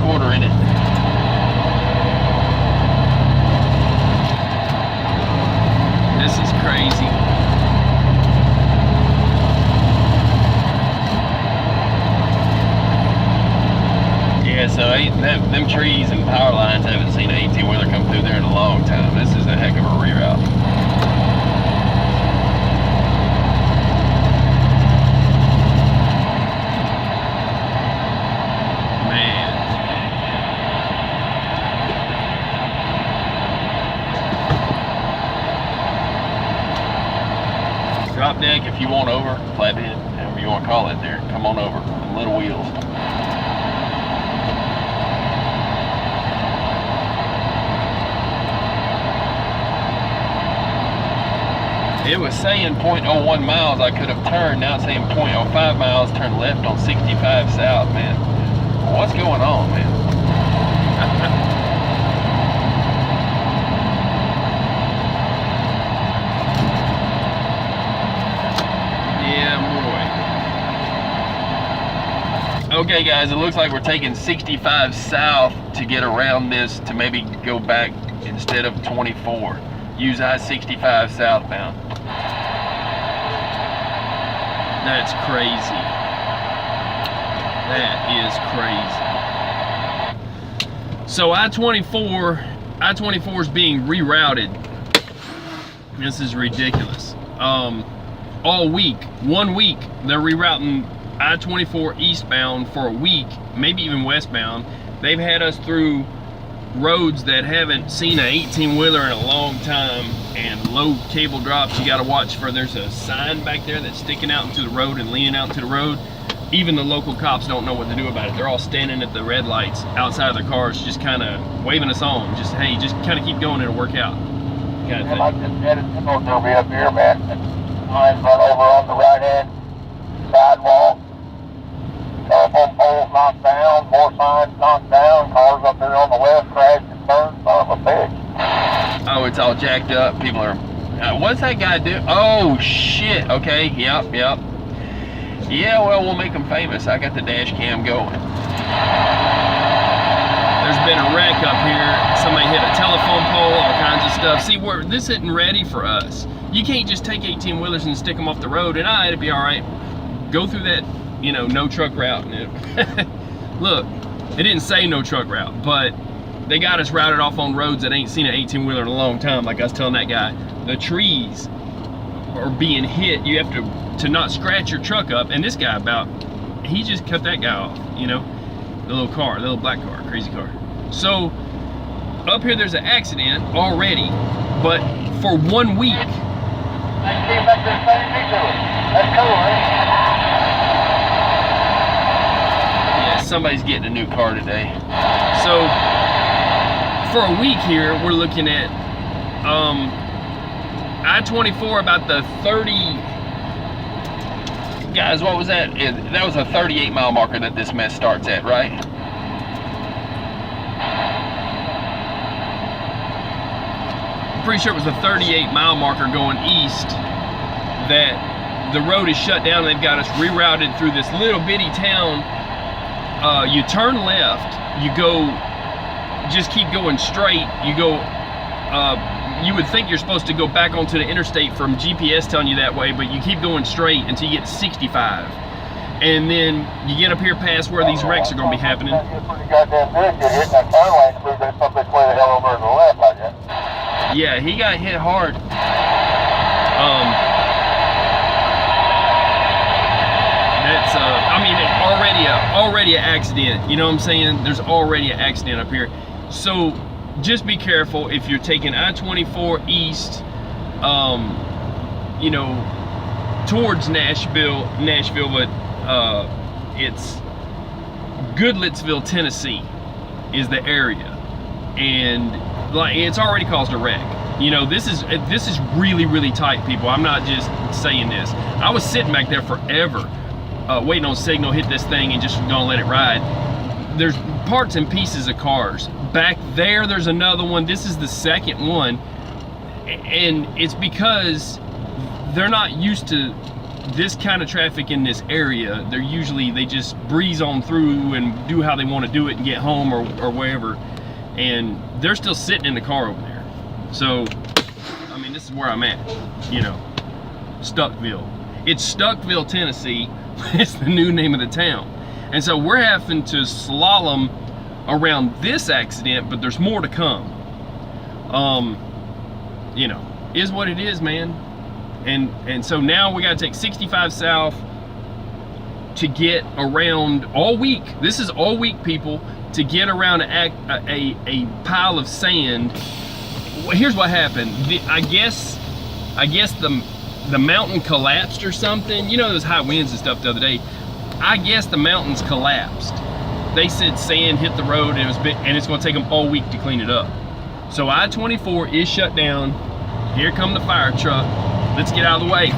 3/4 in it. This is crazy. Yeah, so them trees and power lines haven't seen an 18-wheeler come through there in a long time. This is a heck of a reroute. Man. Drop deck if you want over, flatbed, however you want to call it there. Come on over, them little wheels. It was saying 0.01 miles I could have turned, now it's saying 0.05 miles, turn left on 65 south, man. What's going on, man? Yeah, boy. Okay guys, it looks like we're taking 65 south to get around this to maybe go back instead of 24. Use I-65 southbound. That's crazy. That is crazy. So I-24 is being rerouted. This is ridiculous. All week, 1 week, they're rerouting I-24 eastbound for a week, maybe even westbound. They've had us through roads that haven't seen an 18-wheeler in a long time, and low cable drops. You got to watch for, there's a sign back there that's sticking out into the road and leaning out into the road. Even the local cops don't know what to do about it. They're all standing at the red lights outside of their cars, just kind of waving us on. Just, hey, just kind of keep going, it'll work out. Kind of thing. I just headed to go be up here, man. Lines run over on the right hand sidewalk. Telephone poles knocked down, more signs knocked down, cars up there on the left crashed and burned, son of a bitch. Oh, it's all jacked up. People are, what's that guy do? Oh, shit. Okay, yep. Yeah, well, we'll make them famous. I got the dash cam going. There's been a wreck up here. Somebody hit a telephone pole, all kinds of stuff. See, this isn't ready for us. You can't just take 18-wheelers and stick them off the road and it'll be all right. Go through that, you know, no truck route. Look, it didn't say no truck route, but they got us routed off on roads that ain't seen an 18-wheeler in a long time. Like I was telling that guy, the trees are being hit. You have to not scratch your truck up. And this guy he just cut that guy off, you know, the little car, the little black car, crazy car. So up here there's an accident already, but for 1 week. I came back to the same picture. That's cool, right? Yeah, somebody's getting a new car today. So for a week here, we're looking at I-24 about the 30, guys, what was that? That was a 38 mile marker that this mess starts at, right? I'm pretty sure it was a 38 mile marker going east that the road is shut down. They've got us rerouted through this little bitty town. You turn left, you go, just keep going straight. You go, you would think you're supposed to go back onto the interstate from GPS telling you that way, but you keep going straight until you get to 65. And then you get up here past where these wrecks are going to be happening. Yeah, he got hit hard. That's I mean, already an accident. You know what I'm saying? There's already an accident up here. So just be careful if you're taking I-24 east, you know, towards Nashville, but it's Goodlettsville, Tennessee is the area, and like it's already caused a wreck. You know, this is really, really tight, people. I'm not just saying this. I was sitting back there forever, waiting on signal, hit this thing, and just gonna let it ride. There's parts and pieces of cars. Back there, there's another one. This is the second one, and it's because they're not used to this kind of traffic in this area, they just breeze on through and do how they want to do it and get home or wherever, and they're still sitting in the car over there. So, I mean, this is where I'm at, you know, Stuckville. It's Stuckville, Tennessee. It's the new name of the town. And so we're having to slalom around this accident, but there's more to come. You know, is what it is, man. And so now we got to take 65 south to get around all week. This is all week, people, to get around a pile of sand. Here's what happened. I guess the mountain collapsed or something. You know those high winds and stuff the other day. I guess the mountains collapsed. They said sand hit the road and it's going to take them all week to clean it up. So I-24 is shut down. Here come the fire truck. Let's get out of the way.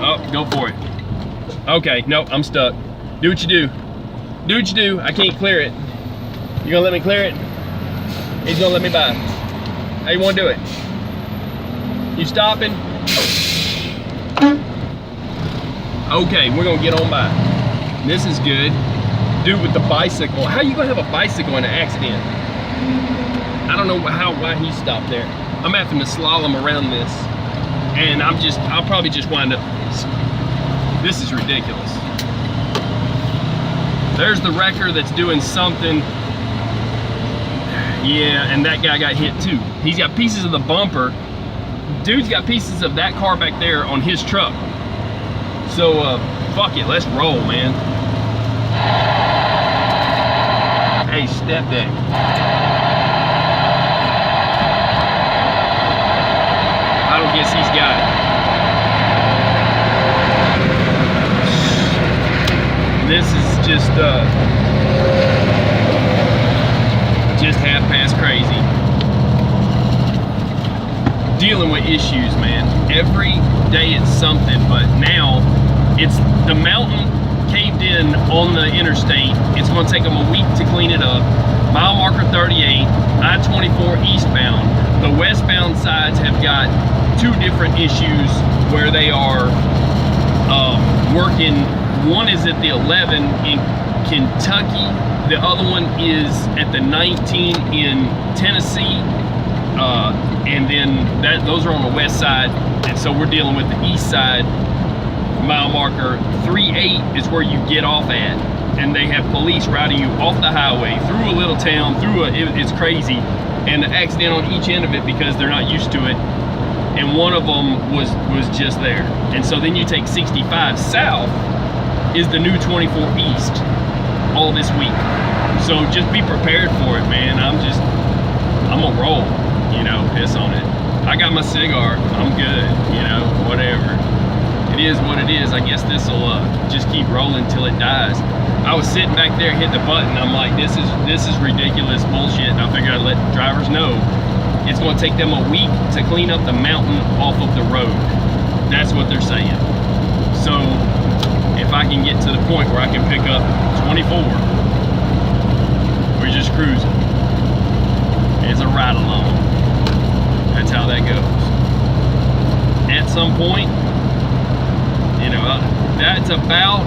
Oh, go for it. Okay, nope, I'm stuck. Do what you do. Do what you do. I can't clear it. You gonna let me clear it? He's gonna let me by. How you wanna do it? You stopping? Okay, we're gonna get on by. This is good. Dude with the bicycle. How you gonna have a bicycle in an accident? I don't know why he stopped there. I'm having to slalom around this, and I'll probably just wind up. This is ridiculous. There's the wrecker that's doing something. Yeah, and that guy got hit too. He's got pieces of the bumper. Dude's got pieces of that car back there on his truck. So, fuck it, let's roll, man. Hey, step deck. I don't guess he's got it. This is just half past crazy. Dealing with issues, man. Every day it's something, but now it's the mountain caved in on the interstate. It's going to take them a week to clean it up. Mile marker 38, I-24 eastbound. The westbound sides have got two different issues where they are working. One is at the 11 in Kentucky. The other one is at the 19 in Tennessee. And then those are on the west side. And so we're dealing with the east side. Mile marker 38 is where you get off at. And they have police routing you off the highway, through a little town, it's crazy. And the accident on each end of it because they're not used to it. And one of them was just there. And so then you take 65 south is the new 24 east all this week. So just be prepared for it, man. I'm gonna roll, you know, piss on it. I got my cigar, I'm good, you know, whatever. It is what it is. I guess this'll just keep rolling till it dies. I was sitting back there, hit the button. I'm like, this is ridiculous bullshit. And I figured I'd let drivers know it's going to take them a week to clean up the mountain off of the road. That's what they're saying. So if I can get to the point where I can pick up 24, we're just cruising. It's a ride along. That's how that goes. At some point, you know, that's about,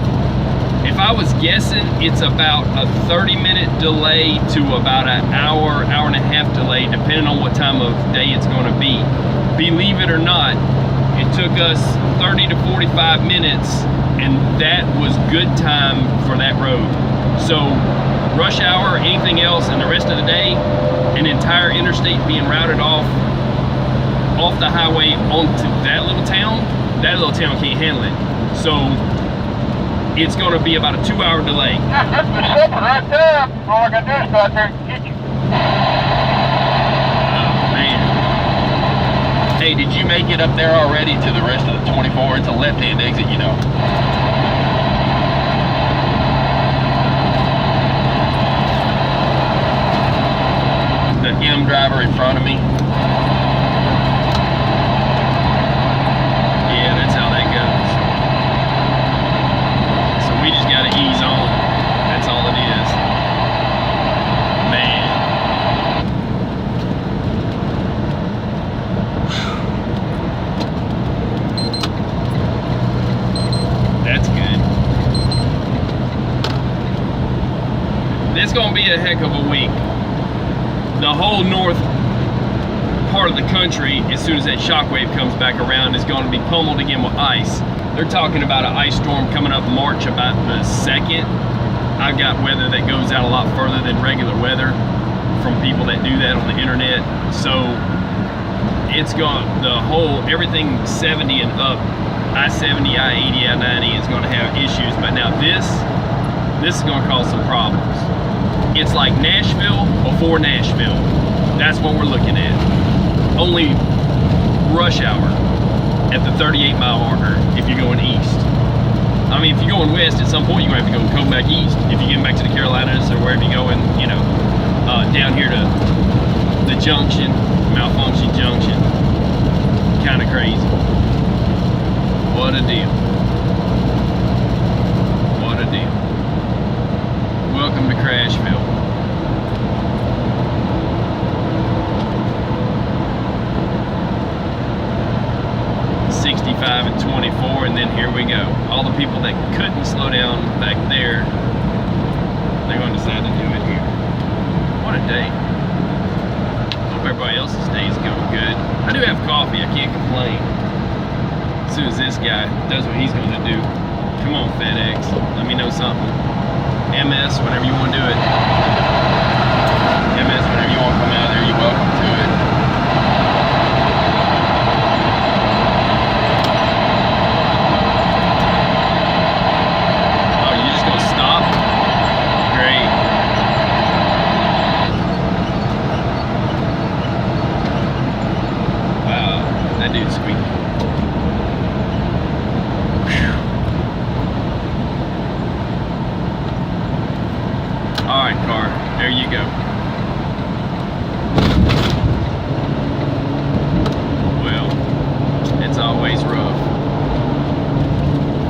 if I was guessing, it's about a 30-minute delay to about an hour and a half delay, depending on what time of day it's going to be. Believe it or not, it took us 30 to 45 minutes, and that was good time for that road. So rush hour or anything else, and the rest of the day, an entire interstate being routed off the highway onto that little town can't handle it. So it's going to be about a 2-hour delay. Yeah, just a second right there. All I got to do is go out there and get you. Oh, man. Hey, did you make it up there already to the rest of the 24? It's a left-hand exit, you know. The M driver in front of me. Yeah, that's how that goes. So we just got to ease on. That's all it is. Man. That's good. It's gonna be a heck of a week. The whole north part of the country, as soon as that shock wave comes back around, is going to be pummeled again with ice. They're talking about an ice storm coming up March about the 2nd. I've got weather that goes out a lot further than regular weather from people that do that on the internet. So it's going, everything 70 and up, I-70, I-80, I-90 is going to have issues. But now this is going to cause some problems. It's like Nashville before Nashville. That's what we're looking at. Only rush hour at the 38-mile marker if you're going east. I mean, if you're going west, at some point you're going to have to go back east. If you're getting back to the Carolinas or wherever you're going, you know, down here to the junction, Malfunction Junction. Kind of crazy. What a deal. What a deal. Welcome to Crashville. And 24, and then here we go. All the people that couldn't slow down back there, they're going to decide to do it here. What a day. Hope everybody else's day is going good. I do have coffee, I can't complain. As soon as this guy does what he's going to do. Come on, FedEx, let me know something. MS, whenever you want to do it. MS, whenever you want to come out there, you're welcome to it.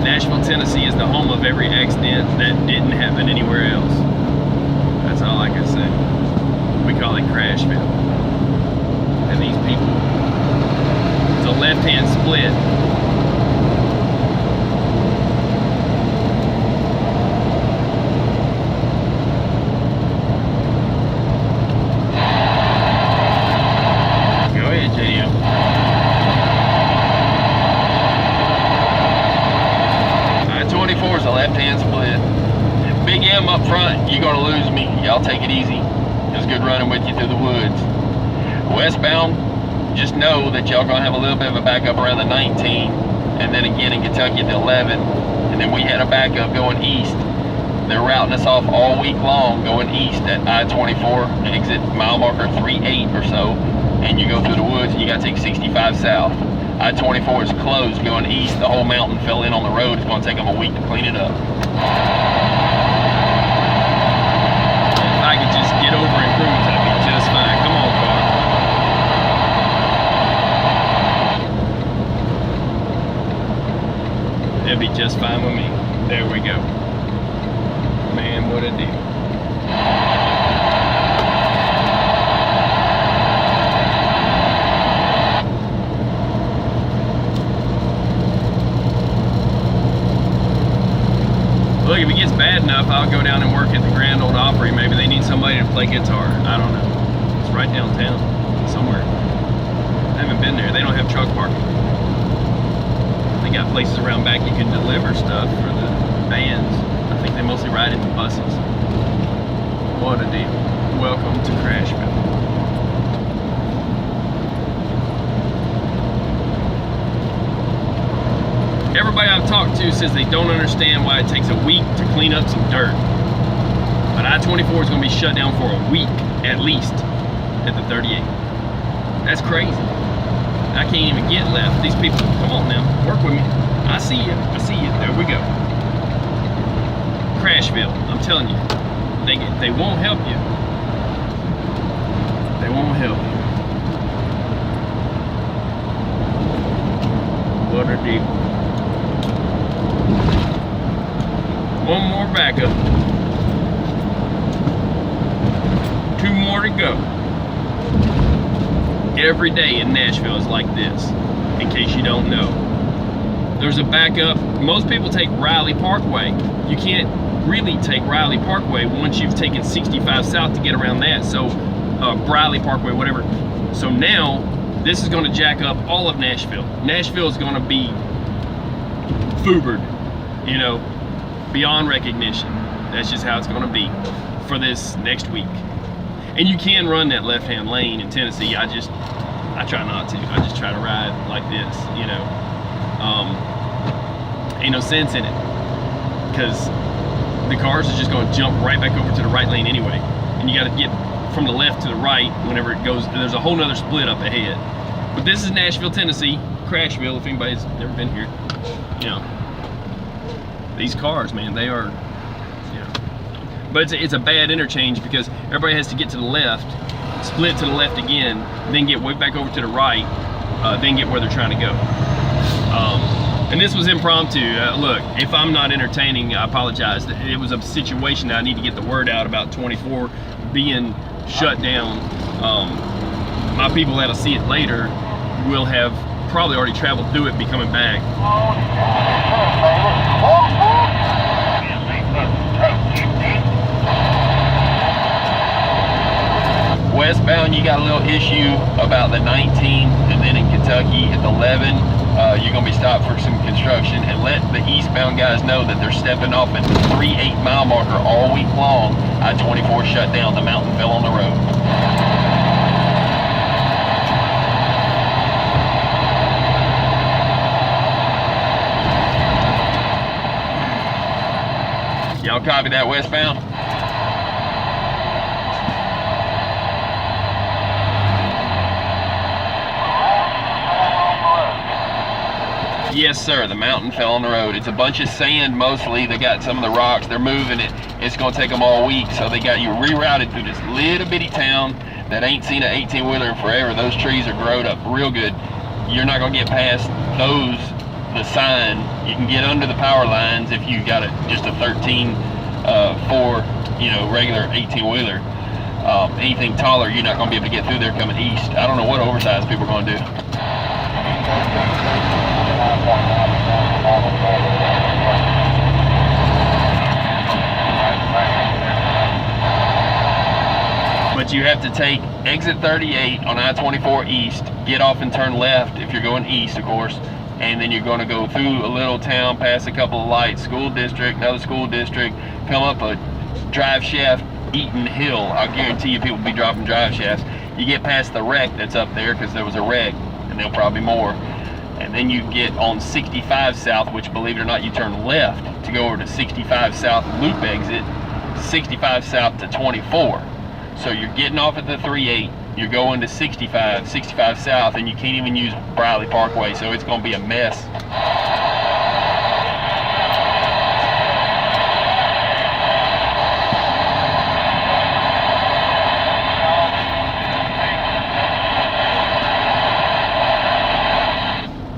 Nashville, Tennessee is the home of every accident that didn't happen anywhere else. That's all I can say. We call it Crashville. And these people, it's a left-hand split. Go ahead, JDM. I-24 is a left-hand split. Big M up front, you're gonna lose me. Y'all take it easy. It was good running with you through the woods. Westbound, just know that y'all gonna have a little bit of a backup around the 19, and then again in Kentucky at the 11, and then we had a backup going east. They're routing us off all week long going east at I-24, exit mile marker 38 or so, and you go through the woods and you gotta take 65 south. I-24 is closed going east. The whole mountain fell in on the road. It's going to take them a week to clean it up. If I could just get over and cruise, that'd be just fine. Come on, car. That'd be just fine with me. There we go. Man, what a deal. Look, if it gets bad enough, I'll go down and work at the Grand Ole Opry. Maybe they need somebody to play guitar. I don't know. It's right downtown, somewhere. I haven't been there. They don't have truck parking. They got places around back you can deliver stuff for the bands. I think they mostly ride in the buses. What a deal. Welcome to Crashville. Everybody I've talked to says they don't understand why it takes a week to clean up some dirt. But I-24 is going to be shut down for a week, at least, at the 38. That's crazy. I can't even get left. These people, come on now, work with me. I see you. I see you. There we go. Crashville, I'm telling you. They won't help you. They won't help you. What a deal. One more backup. 2 more to go. Every day in Nashville is like this, in case you don't know. There's a backup. Most people take Briley Parkway. You can't really take Briley Parkway once you've taken 65 south to get around that. So Briley Parkway, whatever. So now this is going to jack up all of Nashville. Nashville is going to be foobered, you know, beyond recognition. That's just how it's going to be for this next week. And you can run that left-hand lane in Tennessee. I try not to. I just try to ride like this, you know. Ain't no sense in it, because the cars are just going to jump right back over to the right lane anyway, and you got to get from the left to the right whenever it goes. There's a whole nother split up ahead. But this is Nashville, Tennessee, Crashville, if anybody's never been here. You know, these cars, man, they are, you know, but it's a bad interchange because everybody has to get to the left, split to the left again, then get way back over to the right, then get where they're trying to go. And this was impromptu. Look, if I'm not entertaining, I apologize. It was a situation that I need to get the word out about 24 being shut down. My people that'll see it later will have probably already traveled through it, be coming back. Westbound, you got a little issue about the 19, and then in Kentucky at the 11, you're going to be stopped for some construction. And let the eastbound guys know that they're stepping off at the 3-8 mile marker all week long. I-24 shut down. The mountain fell on the road. Y'all copy that westbound? Yes, sir. The mountain fell on the road. It's a bunch of sand mostly. They got some of the rocks. They're moving it. It's going to take them all week. So they got you rerouted through this little bitty town that ain't seen an 18-wheeler in forever. Those trees are growed up real good. You're not going to get past those, the sign. You can get under the power lines if you got just a 13, 4, you know, regular 18-wheeler. Anything taller, you're not going to be able to get through there coming east. I don't know what oversized people are going to do. But you have to take exit 38 on I-24 east, get off and turn left if you're going east, of course, and then you're going to go through a little town, past a couple of lights, school district, another school district, come up a drive shaft, Eaton Hill. I'll guarantee you people will be dropping drive shafts. You get past the wreck that's up there, because there was a wreck, and there'll probably be more. And then you get on 65 South, which, believe it or not, you turn left to go over to 65 South loop exit, 65 South to 24. So you're getting off at the 3-8, you're going to 65 South, and you can't even use Briley Parkway, so it's going to be a mess.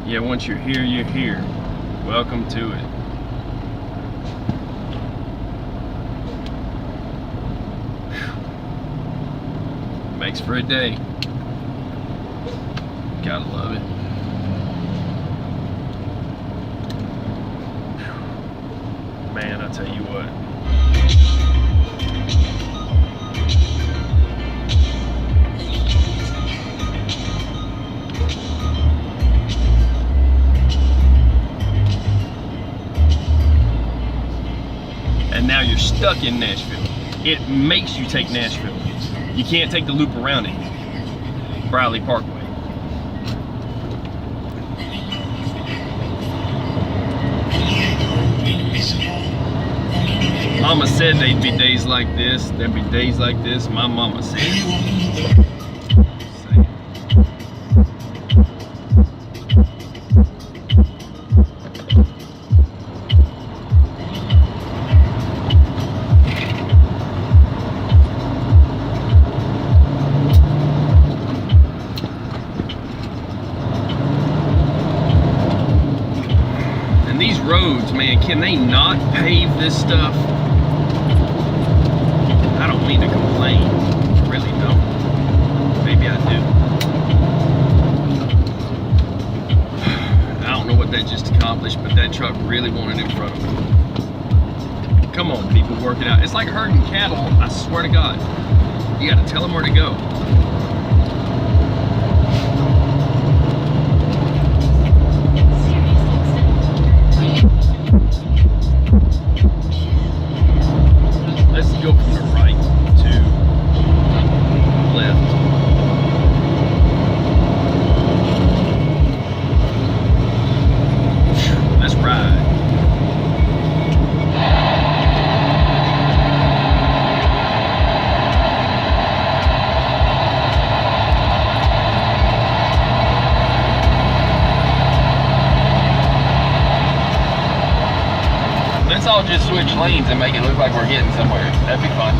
Yeah, once you're here, you're here. Welcome to it. Whew. Makes for a day. Gotta love it. Whew. Man, I tell you what. And now you're stuck in Nashville. It makes you take Nashville. You can't take the loop around it. Briley Parkway. Mama said they'd be days like this. There'd be days like this. My mama said. These roads, man, can they not pave this stuff? I don't mean to complain, I really don't. Maybe I do. I don't know what what they just accomplished, but that truck really wanted in front of me. Come on, people, work it out. It's like herding cattle, I swear to God. You gotta tell them where to go. Let's go from the right to left. Let's ride. Let's all just switch lanes and make it look like we're getting somewhere. That'd be fun.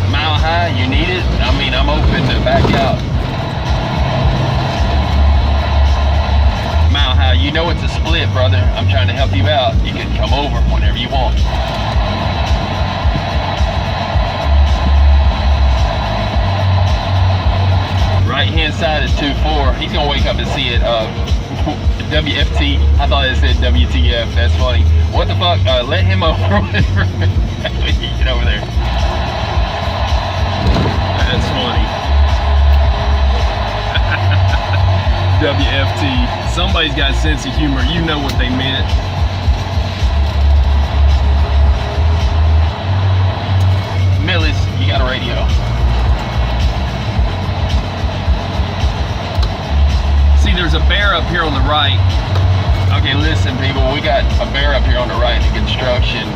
Mile high, you need it? I mean, I'm open to back out. Mile high, you know it's a split, brother. I'm trying to help you out. You can come over whenever you want. Right hand side is 2-4. He's gonna wake up and see it. WFT. I thought it said WTF. That's funny. What the fuck? Let him over. Get over there. That's funny. WFT. Somebody's got a sense of humor. You know what they meant. Millis, you got a radio. See, there's a bear up here on the right. Okay, listen, people. We got a bear up here on the right in construction.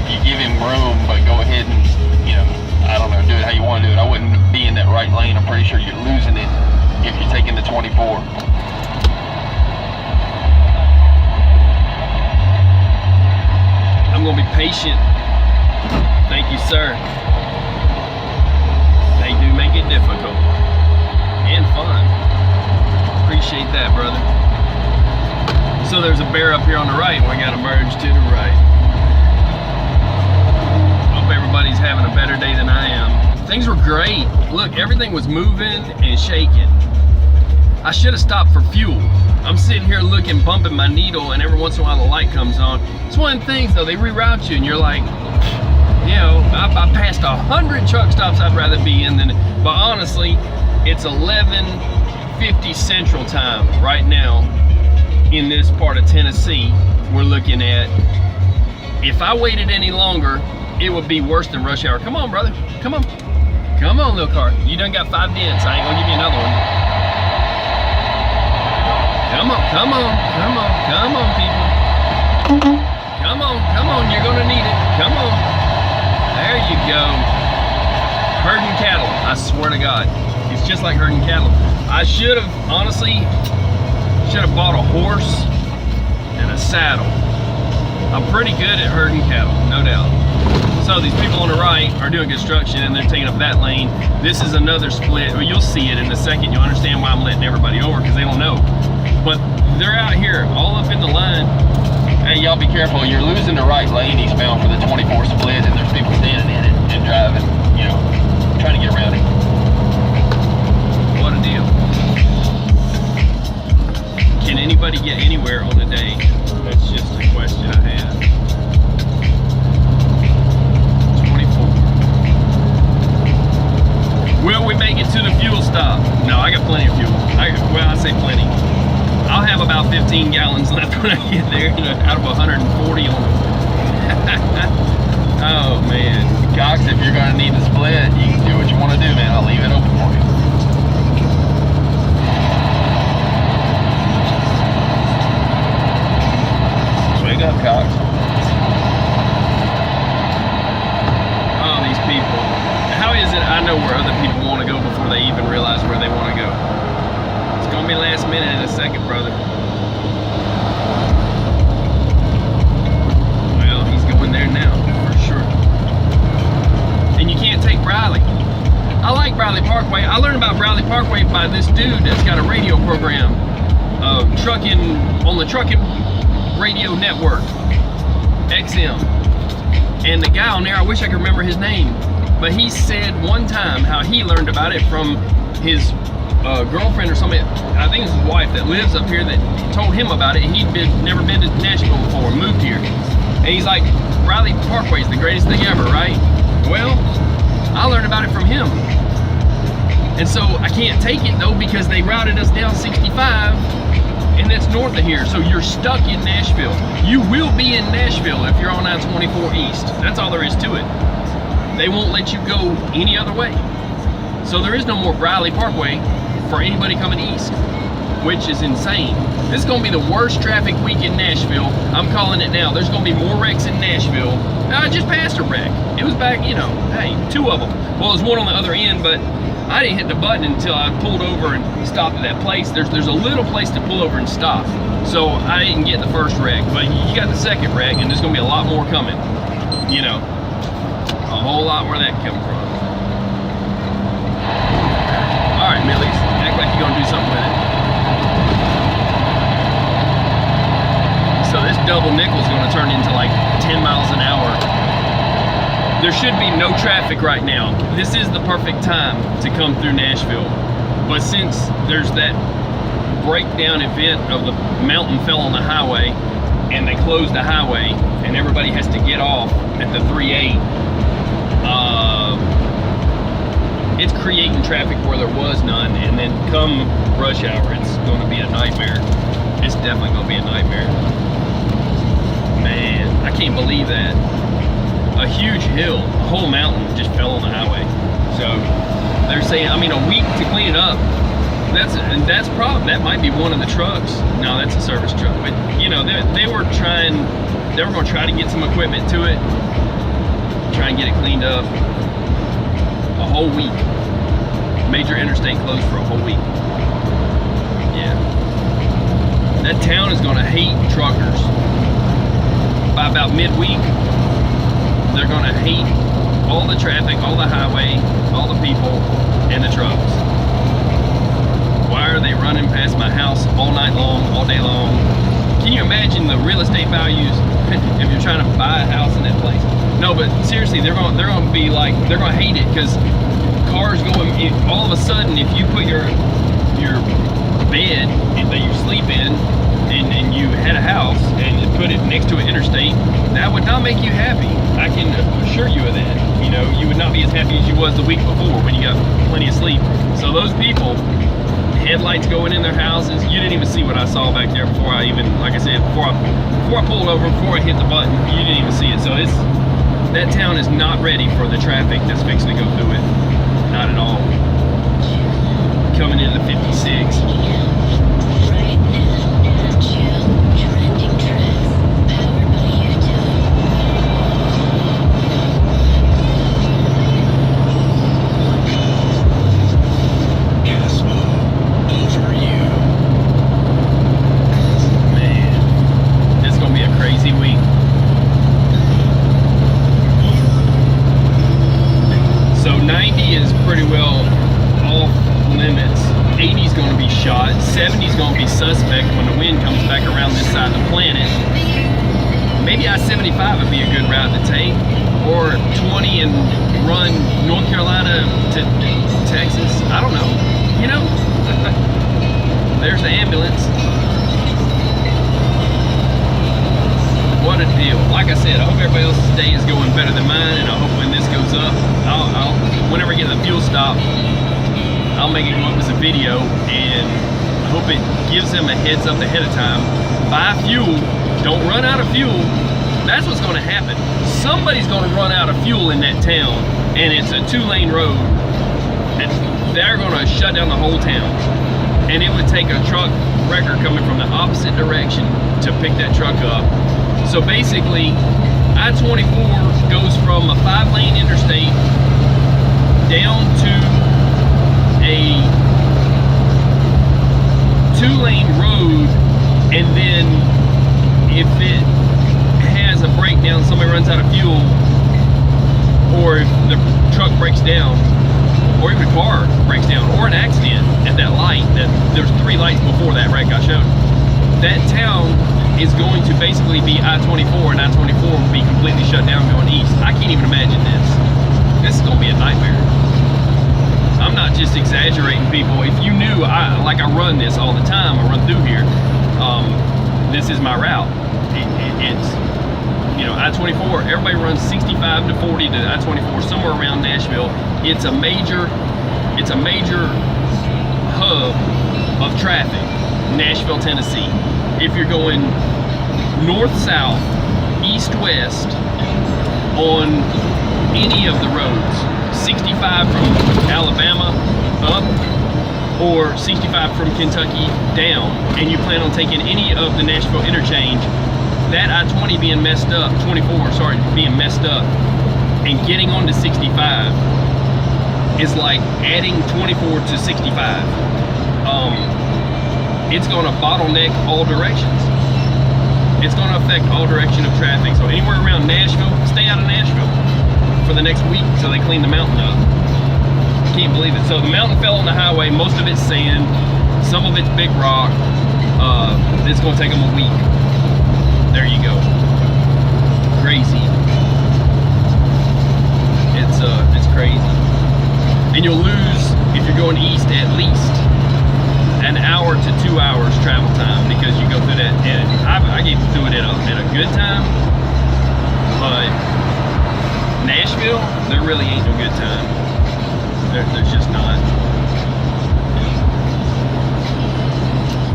You give him room, but go ahead and, you know, I don't know, do it how you want to do it. I wouldn't be in that right lane. I'm pretty sure you're losing it if you're taking the 24. I'm gonna be patient. Thank you, sir. They do make it difficult and fun. Appreciate that, brother. So there's a bear up here on the right, and we gotta merge to the right. Hope everybody's having a better day than I am. Things were great. Look, everything was moving and shaking. I should have stopped for fuel. I'm sitting here looking, bumping my needle, and every once in a while the light comes on. It's one of the things though, they reroute you and you're like, you know, I passed 100 truck stops I'd rather be in than, but honestly, it's 11:50 Central Time right now in this part of Tennessee. We're looking at, if I waited any longer, it would be worse than rush hour. Come on, brother, come on. Come on, little car. You done got 5 dents. I ain't gonna give you another one. Come on, come on, come on, come on, people. Come on, you're gonna need it. Come on. There you go. Herding cattle, I swear to God. It's just like herding cattle. I should have, honestly, bought a horse and a saddle. I'm pretty good at herding cattle, no doubt. So these people on the right are doing construction and they're taking up that lane. This is another split. Well, you'll see it in a second. You'll understand why I'm letting everybody over, because they don't know. But they're out here, all up in the line. Hey, y'all be careful. You're losing the right lane eastbound for the 24 split, and there's people standing in it and driving, you know, trying to get around it. What a deal. Can anybody get anywhere on the day? That's just a question I have. 24. Will we make it to the fuel stop? No, I got plenty of fuel. Well, I say plenty. I'll have about 15 gallons left when I get there, you know, out of 140 on it. Oh, man. Cox, if you're going to need the split, you can do what you want to do, man. I'll leave it open for you. Wake up, Cox. Oh, these people. How is it I know where other people want to go before they even realize where they want to go? It's going to be last minute in a second, brother. Well, he's going there now, for sure. And you can't take Briley. I like Briley Parkway. I learned about Briley Parkway by this dude that's got a radio program. trucking on the trucking radio network, XM. And the guy on there, I wish I could remember his name, but he said one time how he learned about it from his girlfriend or somebody, I think it's his wife that lives up here, that told him about it. He'd never been to Nashville before, moved here. And he's like, Briley Parkway is the greatest thing ever, right? Well, I learned about it from him. And so I can't take it though, because they routed us down 65, and that's north of here. So you're stuck in Nashville. You will be in Nashville if you're on I-24 East. That's all there is to it. They won't let you go any other way. So there is no more Briley Parkway for anybody coming east, which is insane. This is gonna be the worst traffic week in Nashville. I'm calling it now. There's gonna be more wrecks in Nashville. I just passed a wreck. It was back, you know, hey, 2 of them. Well, there's one on the other end, but I didn't hit the button until I pulled over and stopped at that place. There's a little place to pull over and stop. So I didn't get the first wreck, but you got the second wreck, and there's gonna be a lot more coming. You know, a whole lot where that come from. All right, Millies, act like you're gonna do something with it. So this double nickel is gonna turn into like 10 miles an hour. There should be no traffic right now. This is the perfect time to come through Nashville. But since there's that breakdown event of the mountain fell on the highway and they closed the highway and everybody has to get off at the 3-8, it's creating traffic where there was none, and then come rush hour, it's going to be a nightmare. It's definitely going to be a nightmare. Man, I can't believe that. A huge hill, a whole mountain just fell on the highway. So they're saying, I mean, a week to clean it up. That's problem. That might be one of the trucks. No, that's a service truck. But you know, they were going to try to get some equipment to it, try and get it cleaned up. A whole week. Major interstate closed for a whole week. Yeah. That town is going to hate truckers. By about midweek, they're going to hate all the traffic, all the highway, all the people, and the trucks. Why are they running past my house all night long, all day long? Can you imagine the real estate values if you're trying to buy a house in that place? No, but seriously, they're going to be like, they're going to hate it, because cars going, all of a sudden, if you put your bed that you sleep in and you had a house and you put it next to an interstate, that would not make you happy. I can assure you of that. You know, you would not be as happy as you was the week before when you got plenty of sleep. So those people, headlights going in their houses, you didn't even see what I saw back there before I even, like I said, before I pulled over, before I hit the button, you didn't even see it. So that town is not ready for the traffic that's fixing to go through it. Not at all. Coming into 56. Suspect when the wind comes back around this side of the planet. Maybe I-75 would be a good route to take, or 20 and run North Carolina to Texas. I don't know. You know, there's the ambulance. What a deal. Like I said, I hope everybody else's day is going better than mine, and I hope when this goes up, I'll whenever I get the fuel stop, I'll make it go up as a video, and I hope it gives them a heads up ahead of time. Buy fuel, don't run out of fuel. That's what's gonna happen. Somebody's gonna run out of fuel in that town, and it's a 2-lane road, and they're gonna shut down the whole town. And it would take a truck wrecker coming from the opposite direction to pick that truck up. So basically, I-24 goes from a 5-lane interstate down to a 2-lane road, and then if it has a breakdown, somebody runs out of fuel, or if the truck breaks down, or even a car breaks down, or an accident at that light, there's 3 lights before that wreck I showed. that town is going to basically be I-24, and I-24 will be completely shut down going east. I can't even imagine this. This is going to be a nightmare. I'm not just exaggerating, people. If you knew, I run this all the time. I run through here. This is my route. It's, you know, I-24. Everybody runs 65 to 40 to I-24, somewhere around Nashville. It's a major hub of traffic. Nashville, Tennessee. If you're going north-south, east-west on any of the roads, 65 from Alabama up or 65 from Kentucky down, and you plan on taking any of the Nashville interchange, that I-20 being messed up, 24, sorry, being messed up, and getting onto 65 is like adding 24 to 65. It's going to bottleneck all directions. It's going to affect all direction of traffic. So anywhere around Nashville, stay out of Nashville for the next week until they clean the mountain up. Can't believe it. So the mountain fell on the highway. Most of it's sand. Some of it's big rock. It's going to take them a week. There you go. Crazy. It's crazy. And you'll lose, if you're going east, at least an hour to 2 hours travel time, because you go through that, and I get through it at a good time, but Nashville, there really ain't no good time. There's just not.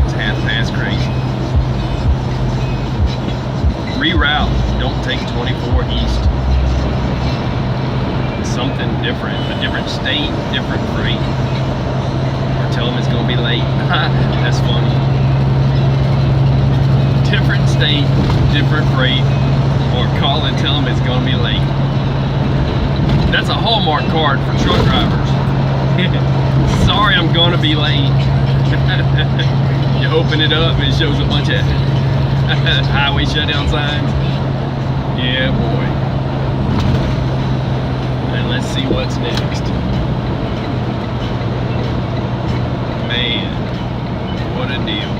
It's half past crazy. Reroute, don't take 24 east. It's something different, a different state, different freight. Tell them it's gonna be late. That's funny. Different state, different freight, or call and tell them it's gonna be late. That's a Hallmark card for truck drivers. Sorry, I'm gonna be late. You open it up and it shows a bunch of highway shutdown signs. Yeah, boy. And let's see what's next. Man, what a deal.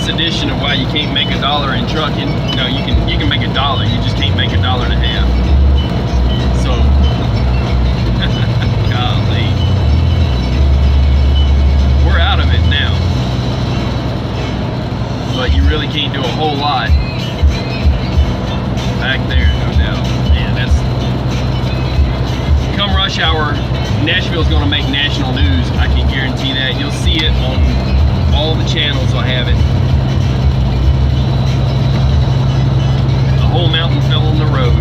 Edition of why you can't make $1 in trucking. No, you can make $1, you just can't make $1.50. So golly, we're out of it now, but you really can't do a whole lot back there, no doubt. Man, that's, come rush hour, Nashville's going to make national news. I can guarantee that. You'll see it on all the channels. Will have it. Whole mountain fell on the road.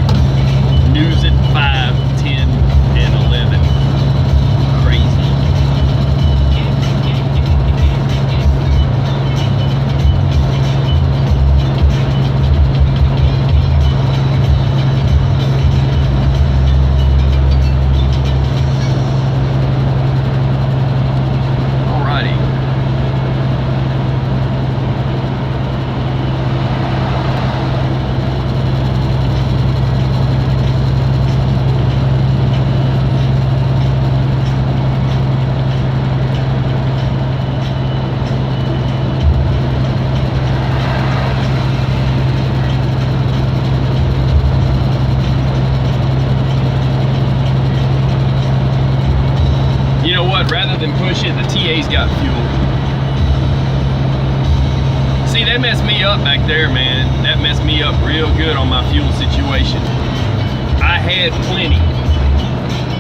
News at 5, 10, and 11. Crazy. EPA's got fuel. See, that messed me up back there, man. That messed me up real good on my fuel situation. I had plenty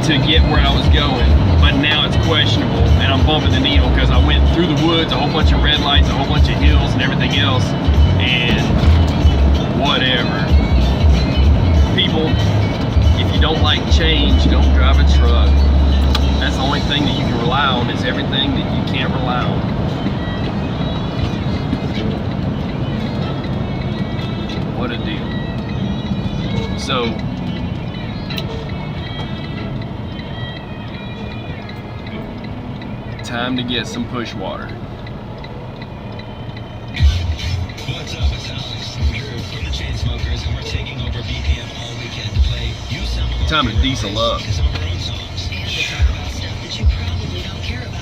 to get where I was going, but now it's questionable, and I'm bumping the needle because I went through the woods, a whole bunch of red lights, a whole bunch of hills and everything else, and whatever. People, if you don't like change, don't drive a truck. That's the only thing that you can rely on, is everything that you can't rely on. What a deal. So, time to get some push water. What's up, it's Alex from the Chainsmokers, and we're taking over BPM all weekend to play you some of our Time to diesel up. some of our own songs. And to talk about stuff that you probably don't care about.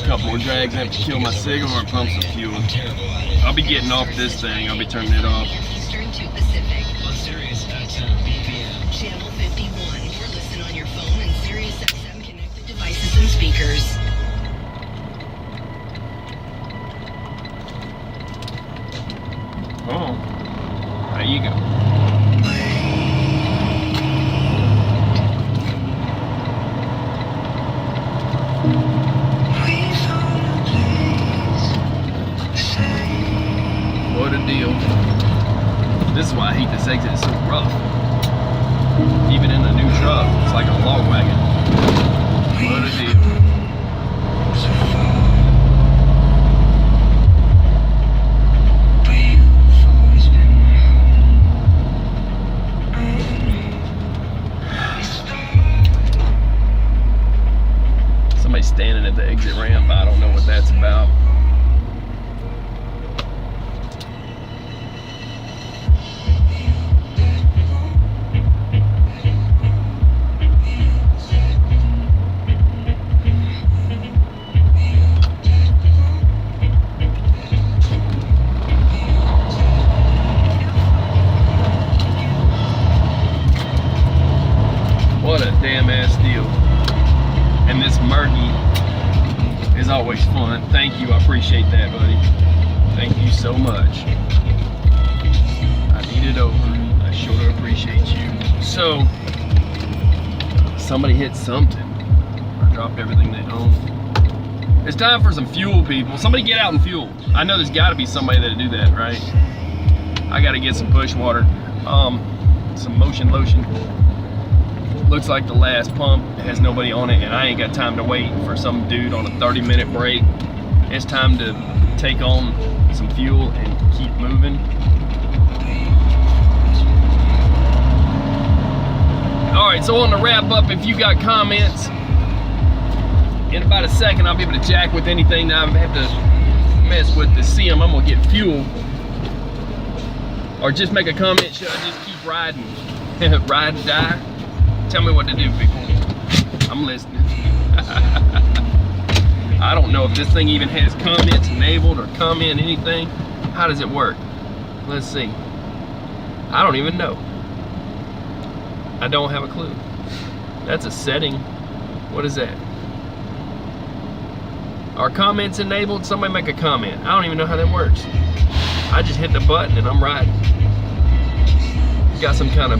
A couple more drags, I have to kill my cigarette or pump some fuel. I'm terrible at it. I'll be getting off this thing. I'll be turning it off. Eastern to Pacific. On Sirius XM BPM. Channel 51. Or listen on your phone and Sirius XM connected devices and speakers. Oh, there you go. What a deal. This is why I hate this exit, it's so rough. Even in a new truck, it's like a log wagon. What a deal. Somebody's standing at the exit ramp. I don't know what that's about. What a damn ass deal. And this murky is always fun. Thank you, I appreciate that, buddy. Thank you so much. I need it over. I sure appreciate you. So, somebody hit something. Or dropped everything they own. It's time for some fuel, people. Somebody get out and fuel. I know there's gotta be somebody that'll do that, right? I gotta get some push water. Some motion lotion. Looks like the last pump has nobody on it, and I ain't got time to wait for some dude on a 30-minute break. It's time to take on some fuel and keep moving. Alright, so on the wrap up, if you got comments, in about a second I'll be able to jack with anything that I have to mess with to see them. I'm gonna get fuel. Or just make a comment, should I just keep riding? Ride and die? Tell me what to do, people. I'm listening. I don't know if this thing even has comments enabled or comment anything. How does it work? Let's see. I don't even know. I don't have a clue. That's a setting. What is that? Are comments enabled? Somebody make a comment. I don't even know how that works. I just hit the button and I'm riding. Got some kind of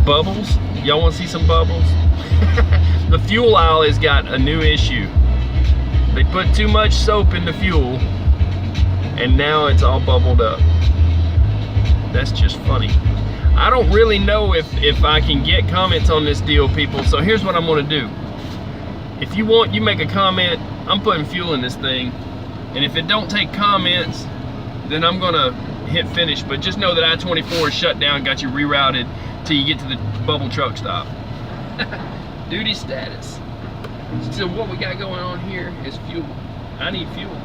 bubbles. Y'all want to see some bubbles? The fuel aisle has got a new issue. They put too much soap in the fuel and now it's all bubbled up. That's just funny. I don't really know if I can get comments on this deal, people, so here's what I'm gonna do. If you want, you make a comment. I'm putting fuel in this thing, and if it don't take comments, then I'm gonna hit finish. But just know that I-24 is shut down, got you rerouted till you get to the bubble truck stop. Duty status. So what we got going on here is fuel. I need fuel.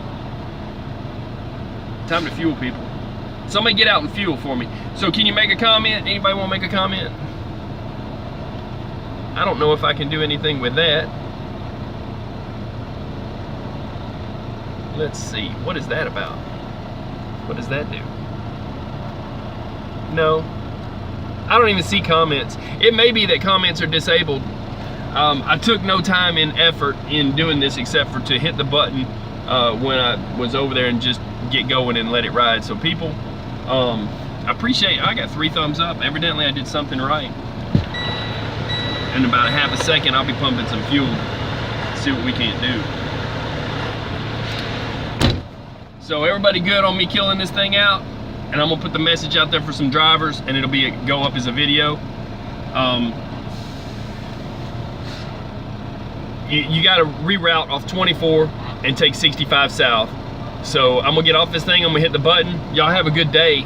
Time to fuel, people. Somebody get out and fuel for me. So can you make a comment? Anybody want to make a comment? I don't know if I can do anything with that. Let's see. What is that about? What does that do? No. I don't even see comments. It may be that comments are disabled. I took no time and effort in doing this except for to hit the button when I was over there and just get going and let it ride. So people, I appreciate, I got 3 thumbs up. Evidently I did something right. In about a half a second, I'll be pumping some fuel. See what we can't do. So everybody good on me killing this thing out? And I'm gonna put the message out there for some drivers, and it'll be go up as a video. You got to reroute off 24 and take 65 south. So I'm gonna get off this thing. I'm gonna hit the button. Y'all have a good day.